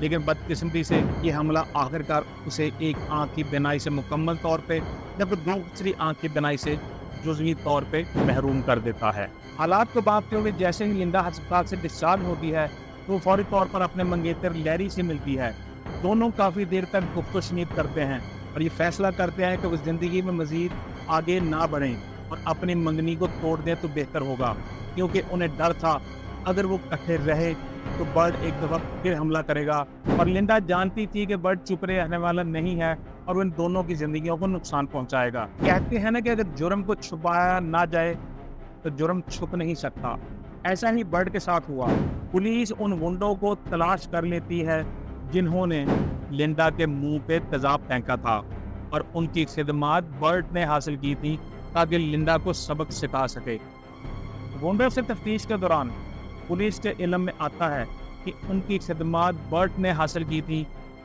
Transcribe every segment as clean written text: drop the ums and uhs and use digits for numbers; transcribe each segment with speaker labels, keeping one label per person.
Speaker 1: لیکن بدقسمتی سے یہ حملہ آخرکار اسے ایک آنکھ کی بینائی سے مکمل طور پہ جبکہ دوسری آنکھ کی بینائی سے جزوی طور پہ محروم کر دیتا ہے۔ حالات کو بانپتے ہوئے جیسے ہی لنڈا ہسپتال سے ڈسچارج ہوتی ہے تو وہ فوری طور پر اپنے منگیتر لیری سے ملتی ہے۔ دونوں کافی دیر تک گفت و شنید کرتے ہیں اور یہ فیصلہ کرتے ہیں کہ وہ زندگی میں مزید آگے نہ بڑھیں اور اپنی منگنی کو توڑ دیں تو بہتر ہوگا، کیونکہ انہیں ڈر تھا اگر وہ اکٹھے رہے تو برڈ ایک دفعہ پھر حملہ کرے گا، اور لنڈا جانتی تھی کہ برڈ چپ رہنے والا نہیں ہے اور وہ ان دونوں کی زندگیوں کو نقصان پہنچائے گا۔ کہتے ہیں نا کہ اگر جرم کو چھپایا نہ جائے تو جرم چھپ نہیں سکتا۔ ایسا ہی برڈ کے ساتھ ہوا۔ پولیس ان گنڈوں کو تلاش کر لیتی ہے جنہوں نے لنڈا کے منہ پہ تیزاب پھینکا تھا اور ان کی خدمات برڈ نے حاصل کی تھی تاکہ لنڈا کو سبق سکھا سکے۔ گنڈوں سے تفتیش کے دوران پولیس کے علم میں آتا ہے کہ ان کی خدمات برڈ نے حاصل کی تھی۔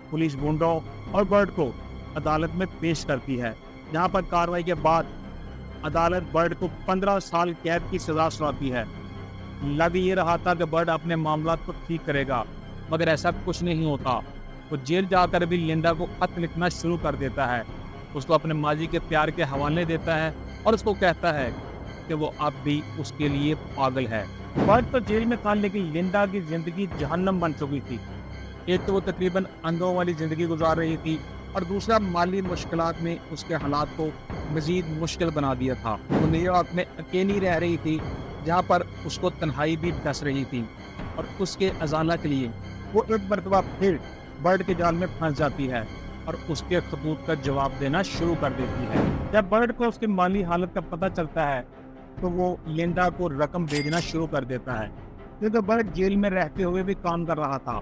Speaker 1: پولیس گنڈوں اور برڈ کو عدالت میں پیش کرتی ہے، جہاں پر کارروائی کے بعد عدالت برڈ کو 15 سال قید کی سزا سناتی ہے۔ لگ یہ رہا تھا کہ برڈ اپنے معاملات کو ٹھیک کرے گا، مگر ایسا کچھ نہیں ہوتا۔ وہ جیل جا کر بھی لنڈا کو خط لکھنا شروع کر دیتا ہے، اس کو اپنے ماضی کے پیار کے حوالے دیتا ہے اور اس کو کہتا ہے کہ وہ اب بھی اس کے لیے پاگل ہے۔ برڈ تو جیل میں تھا لیکن لنڈا کی زندگی جہنم بن چکی تھی۔ ایک تو وہ تقریباً اندھوں والی زندگی گزار رہی تھی اور دوسرا مالی مشکلات نے اس کے حالات کو مزید مشکل بنا دیا تھا۔ وہ نیو یارک میں اکیلی رہ رہی تھی، جہاں پر اس کو تنہائی بھی ڈس رہی تھی، اور اس کے ازالہ کے لیے وہ ایک مرتبہ پھر برڈ کے جال میں پھنس جاتی ہے اور اس کے خطوط کا جواب دینا شروع کر دیتی ہے۔ جب برڈ کو اس کی مالی حالت کا پتہ چلتا ہے تو وہ لنڈا کو رقم بھیجنا شروع کر دیتا ہے، کیونکہ برڈ جیل میں رہتے ہوئے بھی کام کر رہا تھا۔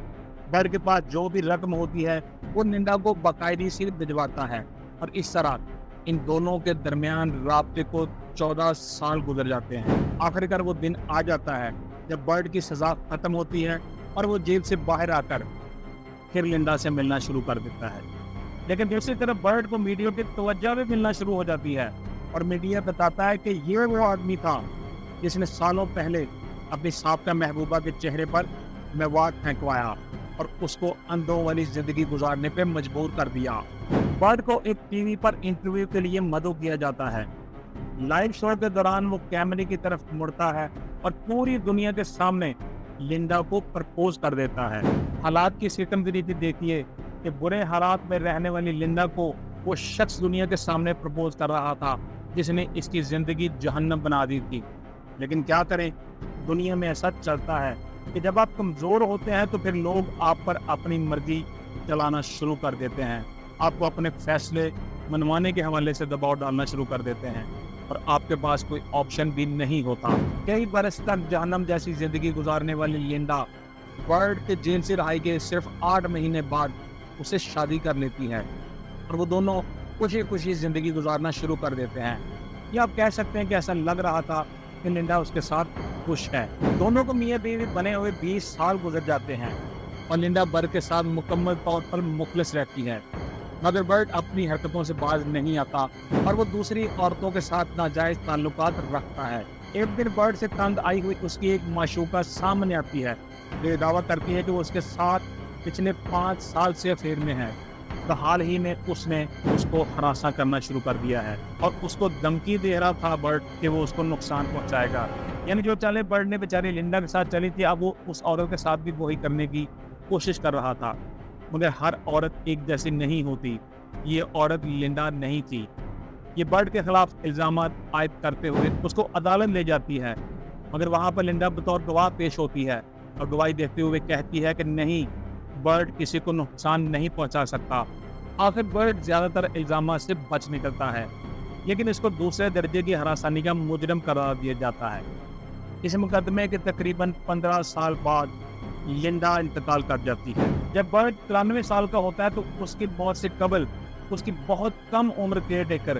Speaker 1: برڈ کے پاس جو بھی رقم ہوتی ہے وہ لنڈا کو باقاعدگی سے بھجواتا ہے، اور اس طرح ان دونوں کے درمیان رابطے کو 14 سال گزر جاتے ہیں۔ آخرکار وہ دن آ جاتا ہے جب برڈ کی سزا ختم ہوتی ہے اور وہ جیل سے باہر آ کر پھر لنڈا سے ملنا شروع کر دیتا ہے۔ لیکن دوسری طرف برڈ کو میڈیا کی توجہ بھی ملنا شروع ہو جاتی ہے، اور میڈیا بتاتا ہے کہ یہ وہ آدمی تھا جس نے سالوں پہلے اپنی سابقہ محبوبہ کے چہرے پر میوات پھینکوایا اور اس کو اندھوں والی زندگی گزارنے پہ مجبور کر دیا۔ برڈ کو ایک ٹی وی پر انٹرویو کے لیے مدعو کیا جاتا ہے۔ لائیو شو کے دوران وہ کیمرے کی طرف مڑتا ہے اور پوری دنیا کے سامنے لنڈا کو پرپوز کر دیتا ہے۔ حالات کی سکندریتی دیکھیے کہ برے حالات میں رہنے والی لنڈا کو وہ شخص دنیا کے سامنے پرپوز کر رہا تھا جس نے اس کی زندگی جہنم بنا دی تھی۔ لیکن کیا کریں، دنیا میں ایسا چلتا ہے کہ جب آپ کمزور ہوتے ہیں تو پھر لوگ آپ پر اپنی مرضی چلانا شروع کر دیتے ہیں، آپ کو اپنے فیصلے منوانے کے حوالے سے دباؤ ڈالنا شروع کر دیتے ہیں، اور آپ کے پاس کوئی آپشن بھی نہیں ہوتا۔ کئی برس تک جہنم جیسی زندگی گزارنے والی لنڈا برڈ کے جیل سے رہائی کے صرف 8 مہینے بعد اسے شادی کر لیتی ہے، اور وہ دونوں خوشی خوشی زندگی گزارنا شروع کر دیتے ہیں۔ یا آپ کہہ سکتے ہیں کہ ایسا لگ رہا تھا کہ لنڈا اس کے ساتھ خوش ہے۔ دونوں کو میاں بیوی بنے ہوئے 20 سال گزر جاتے ہیں اور لنڈا برڈ کے ساتھ مکمل طور پر مخلص رہتی ہے، مگر برڈ اپنی حرکتوں سے باز نہیں آتا اور وہ دوسری عورتوں کے ساتھ ناجائز تعلقات رکھتا ہے۔ ایک دن برڈ سے تنگ آئی ہوئی اس کی ایک معشوقہ سامنے آتی ہے، جو دعویٰ کرتی ہے کہ وہ اس کے ساتھ پچھلے 5 سال سے افیئر میں ہے۔ تو حال ہی میں اس نے اس کو ہراساں کرنا شروع کر دیا ہے اور اس کو دھمکی دے رہا تھا برڈ کہ وہ اس کو نقصان پہنچائے گا۔ یعنی جو چالیں برڈ نے بیچاری لنڈا کے ساتھ چلی تھی، اب وہ اس عورت کے ساتھ بھی وہی کرنے کی کوشش کر رہا تھا، مگر ہر عورت ایک جیسی نہیں ہوتی۔ یہ عورت لنڈا نہیں تھی۔ یہ برڈ کے خلاف الزامات عائد کرتے ہوئے اس کو عدالت لے جاتی ہے، مگر وہاں پر لنڈا بطور گواہ پیش ہوتی ہے اور گواہی دیتے ہوئے کہتی ہے کہ نہیں، برڈ کسی کو نقصان نہیں پہنچا سکتا۔ آخر برڈ زیادہ تر الزامات سے بچ نکلتا ہے، لیکن اس کو دوسرے درجے کی ہراسانی کا مجرم قرار دیا جاتا ہے۔ اس مقدمے کے تقریباً 15 سال بعد لنڈا انتقال کر جاتی ہے۔ جب برڈ 93 سال کا ہوتا ہے تو اس کی موت سے قبل اس کی بہت کم عمر کیئر ٹیکر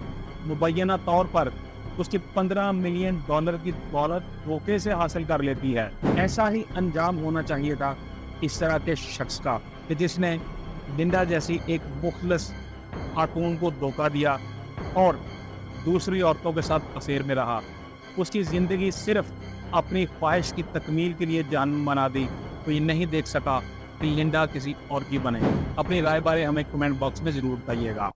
Speaker 1: مبینہ طور پر اس کی $15 ملین کی دولت دھوکے سے حاصل کر لیتی ہے۔ ایسا ہی انجام ہونا چاہیے تھا اس طرح کے شخص کا کہ جس نے لنڈا جیسی ایک مخلص خاتون کو دھوکہ دیا اور دوسری عورتوں کے ساتھ افیئر میں رہا، اس کی زندگی صرف اپنی خواہش کی تکمیل کے لیے جہنم بنا دی۔ تو یہ نہیں دیکھ سکا کہ لنڈا کسی اور کی بنے؟ اپنی رائے بارے ہمیں کمنٹ باکس میں ضرور بتائیے گا.